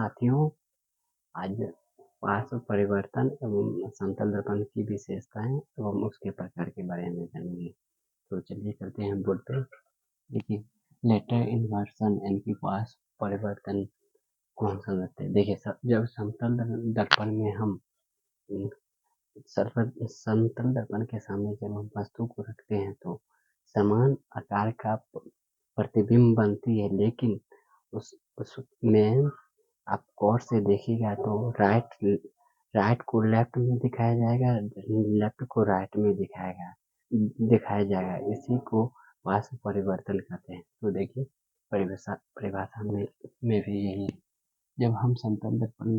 साथियों, आज पार्श्व परिवर्तन एवं समतल दर्पण की विशेषताएं एवं उसके प्रकार के बारे में जानेंगे। तो चलिए करते हैं बोर्ड पे। देखिए, लेटर इन्वर्सन यानी कि पार्श्व परिवर्तन कौन समझते हैं। देखिए, जब समतल दर्पण में हम समतल दर्पण के सामने जब हम वस्तु को रखते हैं तो समान आकार का प्रतिबिंब बनती है, लेकिन उसमें आप गौर से देखिएगा तो राइट को लेफ्ट में दिखाया जाएगा, लेफ्ट को राइट में दिखाया जाएगा। इसी को पार्श्व परिवर्तन कहते हैं। तो देखिए, परिभाषा में भी यही है। जब हम समतल दर्पण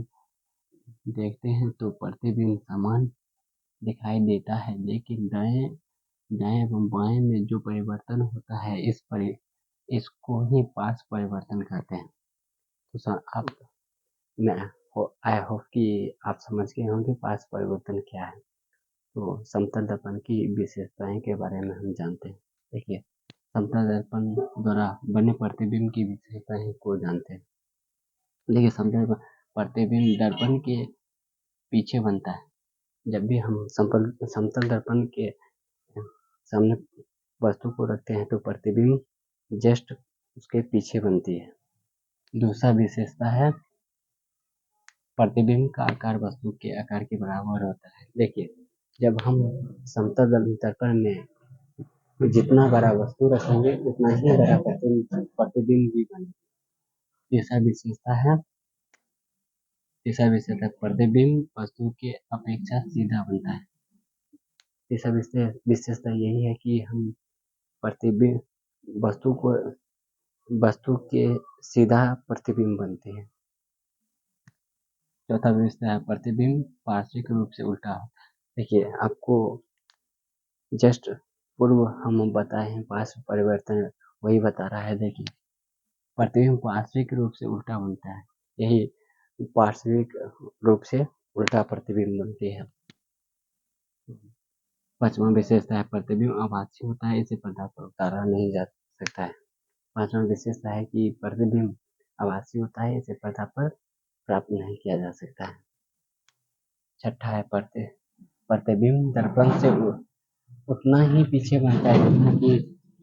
देखते हैं तो प्रतिबिंब समान दिखाई देता है, लेकिन दाएं एवं बाएं में जो परिवर्तन होता है इसको ही पार्श्व परिवर्तन कहते हैं। तो आई होप कि आप समझ गए होंगे पार्श्व परिवर्तन क्या है। तो समतल दर्पण की विशेषताएं के बारे में हम जानते हैं। देखिए, समतल दर्पण द्वारा बने प्रतिबिंब की विशेषताएं को जानते हैं। देखिए, समतल प्रतिबिंब दर्पण के पीछे बनता है। जब भी हम समतल दर्पण के सामने वस्तु को रखते हैं तो प्रतिबिंब जस्ट उसके पीछे बनती है। दूसरा विशेषता है प्रतिबिंब का आकार वस्तु के आकार के बराबर होता है। देखिए, जब हम समतल दर्पण में जितना बड़ा वस्तु रखेंगे उतना ही बड़ा प्रतिबिंब भी बनेगा। तीसरा विशेषता प्रतिबिंब वस्तु के अपेक्षा सीधा बनता है। तीसरा विशेषता यही है कि हम प्रतिबिंब वस्तु के सीधा प्रतिबिंब बनते हैं। चौथा विशेषता है प्रतिबिंब पार्श्विक रूप से उल्टा होता है। देखिए, आपको जस्ट पूर्व हम बताए हैं पार्श्व परिवर्तन वही बता रहा है। देखिए, प्रतिबिंब पार्श्विक रूप से उल्टा बनता है, यही पार्श्विक रूप से उल्टा प्रतिबिंब बनती है। पांचवा विशेषता है प्रतिबिंब आभासी होता है, इसे पर्दा पर उतारा नहीं जा सकता है। पांचवा विशेषता है कि प्रतिबिंब आभासी होता है, इसे पर्दा पर प्राप्त नहीं किया जा सकता है। छठा है प्रतिबिंब दर्पण से उतना ही पीछे बनता है जितना कि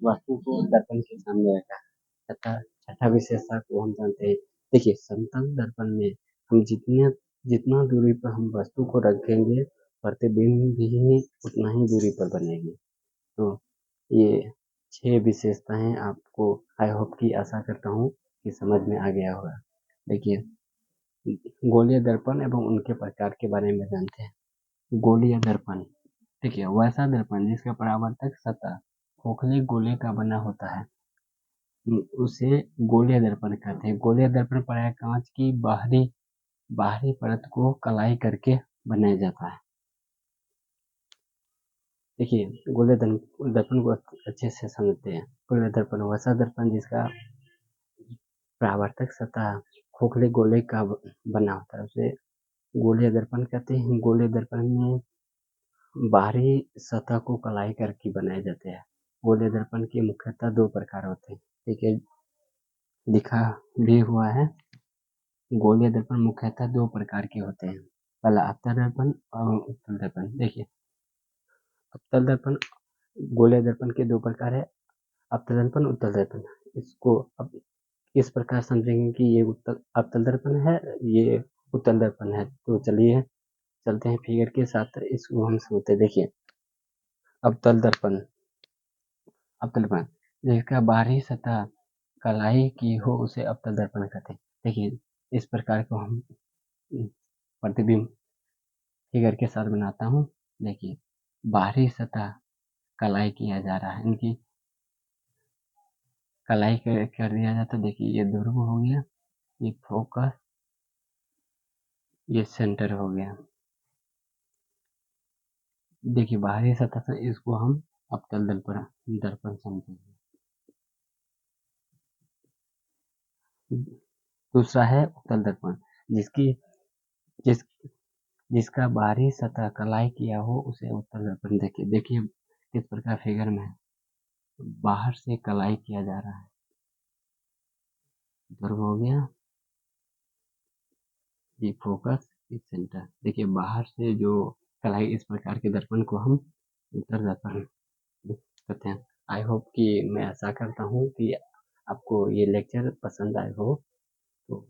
वस्तु को दर्पण के सामने रखा है। तथा छठा विशेषता को हम जानते हैं। देखिए, समतल दर्पण में हम जितना दूरी पर हम वस्तु को रखेंगे प्रतिबिंब भी उतना ही दूरी पर बनेगी। तो ये 6 विशेषताएं आपको आई होप की आशा करता हूँ कि समझ में आ गया होगा। देखिए, गोलीय दर्पण एवं उनके प्रकार के बारे में जानते हैं। गोलीय दर्पण, देखिए, वैसा दर्पण जिसका परावर्तक सतह खोखले गोले का बना होता है उसे गोलीय दर्पण कहते हैं। गोलीय दर्पण प्रायः कांच की बाहरी परत को कलाई करके बनाया जाता है। देखिए, गोलीय दर्पण को अच्छे से समझते हैं। गोलीय दर्पण वैसा दर्पण जिसका परावर्तक सतह खोखले गोले का बना होता है उसे गोलीय दर्पण कहते हैं। गोलीय दर्पण में बाहरी सतह को कलाई करके बनाए जाते हैं। गोलीय दर्पण के मुख्यतः 2 प्रकार होते हैं। ठीक है, लिखा भी हुआ है। गोलीय दर्पण मुख्यतः 2 प्रकार के होते हैं। पहला अवतल दर्पण और उत्तल दर्पण। देखिए, अवतल दर्पण गोलीय दर्पण के 2 प्रकार है, अवतल दर्पण, उत्तल दर्पण। इसको अब इस प्रकार समझेंगे कि ये अवतल दर्पण है, ये उत्तल दर्पण है। तो चलिए चलते हैं फिगर के साथ, इसको हम समझते। देखिए, अवतल दर्पण जिसका बाहरी सतह कलाई की हो उसे अवतल दर्पण कहते हैं। देखिए, इस प्रकार को हम प्रतिबिंब फिगर के साथ बनाता हूँ। देखिए, बाहरी सतह कलाई किया जा रहा है, इनकी कलाई कर दिया जाता है। देखिए, ये ध्रुव हो गया, ये फोकस, ये सेंटर हो गया। देखिए, बाहरी सतह से इसको हम अवतल दर्पण समझेंगे। दूसरा है उत्तल दर्पण जिसका बाहरी सतह कलाई किया हो उसे उत्तल दर्पण। देखिए किस प्रकार फिगर में है, बाहर से कलाई किया जा रहा है, ध्रुव हो गया, जी फोकस इस सेंटर। देखिए बाहर से जो कलाई इस प्रकार के दर्पण को हम उतर जाता है करते हैं। आई होप कि मैं आशा करता हूँ कि आपको ये लेक्चर पसंद आए हो, तो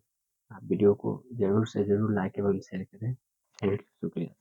आप वीडियो को ज़रूर से ज़रूर लाइक एवं शेयर करें। थैंक यू, शुक्रिया।